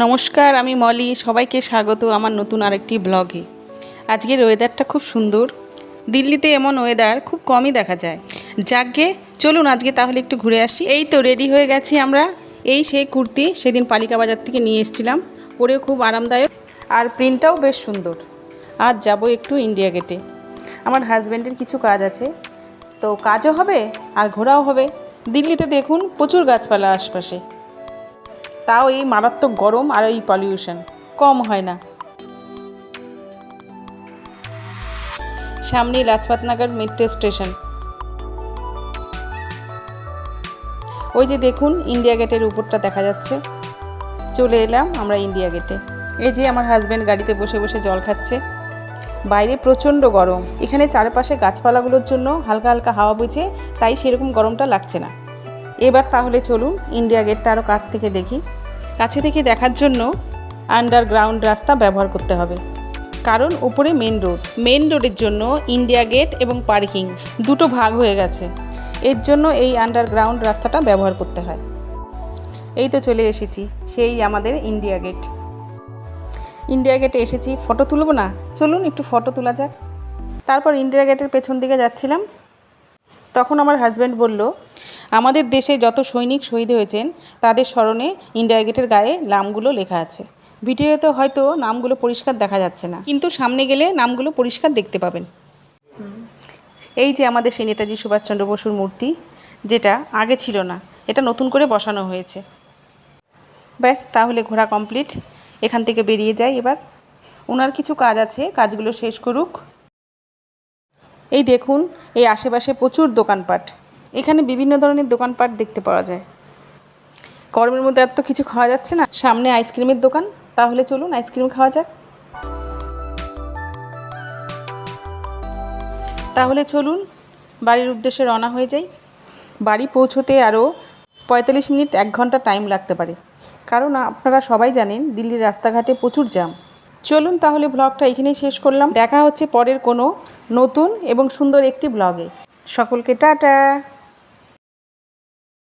নমস্কার, আমি মলি। সবাইকে স্বাগত আমার নতুন আরেকটি ব্লগে। আজকের ওয়েদারটা খুব সুন্দর। দিল্লিতে এমন ওয়েদার খুব কমই দেখা যায়। যাকগে, চলুন আজকে তাহলে একটু ঘুরে আসি। এই তো রেডি হয়ে গেছি আমরা। এই সেই কুর্তি সেদিন পালিকা বাজার থেকে নিয়ে এসেছিলাম, পরেও খুব আরামদায়ক আর প্রিন্টটাও বেশ সুন্দর। আজ যাব একটু ইন্ডিয়া গেটে। আমার হাজব্যান্ডের কিছু কাজ আছে, তো কাজও হবে আর ঘোরাও হবে। দিল্লিতে দেখুন প্রচুর গাছপালা আশপাশে, তাও এই মারাত্মক গরম আর এই পলিউশন কম হয় না। সামনেই লাজপাতনগর মেট্রো স্টেশন। ওই যে দেখুন ইন্ডিয়া গেটের উপরটা দেখা যাচ্ছে। চলে এলাম আমরা ইন্ডিয়া গেটে। এই যে আমার হাজব্যান্ড গাড়িতে বসে বসে জল খাচ্ছে। বাইরে প্রচণ্ড গরম, এখানে চারপাশে গাছপালাগুলোর জন্য হালকা হালকা হাওয়া বইছে, তাই সেরকম গরমটা লাগছে না। এবার তাহলে চলুন ইন্ডিয়া গেটটা আরও কাছ থেকে দেখি। কাছে থেকে দেখার জন্য আন্ডারগ্রাউন্ড রাস্তা ব্যবহার করতে হবে, কারণ উপরে মেন রোডের জন্য ইন্ডিয়া গেট এবং পার্কিং দুটো ভাগ হয়ে গেছে। এর জন্য এই আন্ডারগ্রাউন্ড রাস্তাটা ব্যবহার করতে হয়। এই তো চলে এসেছি সেই আমাদের ইন্ডিয়া গেট। ইন্ডিয়া গেটে এসেছি, ফটো তুলব না? চলুন একটু ফটো তোলা যাক। তারপর ইন্ডিয়া গেটের পেছন দিকে যাচ্ছিলাম, তখন আমার হাজব্যান্ড বলল, আমাদের দেশে যত সৈনিক শহীদ হয়েছেন তাদের স্মরণে ইন্ডিয়া গেটের গায়ে নামগুলো লেখা আছে। ভিডিওতে হয়তো নামগুলো পরিষ্কার দেখা যাচ্ছে না, কিন্তু সামনে গেলে নামগুলো পরিষ্কার দেখতে পাবেন। এই যে আমাদের সেই নেতাজি সুভাষচন্দ্র বসুর মূর্তি, যেটা আগে ছিল না, এটা নতুন করে বসানো হয়েছে। ব্যাস, তাহলে ঘোরা কমপ্লিট। এখান থেকে বেরিয়ে যাই এবার। ওনার কিছু কাজ আছে, কাজগুলো শেষ করুক। এই দেখুন, এই আশেপাশে প্রচুর দোকানপাট। এখানে বিভিন্ন ধরনের দোকানপাট দেখতে পাওয়া যায়। গরমের মধ্যে আর তো কিছু খাওয়া যাচ্ছে না। সামনে আইসক্রিমের দোকান, তাহলে চলুন আইসক্রিম খাওয়া যাক। তাহলে চলুন বাড়ির উদ্দেশ্যে রওনা হয়ে যাই। বাড়ি পৌঁছতে আরও 45 মিনিট 1 ঘন্টা টাইম লাগতে পারে, কারণ আপনারা সবাই জানেন দিল্লির রাস্তাঘাটে প্রচুর জ্যাম। চলুন তাহলে ব্লগটা এখানেই শেষ করলাম। দেখা হচ্ছে পরের কোনো নতুন এবং সুন্দর একটি ব্লগে। সকলকে টাটা।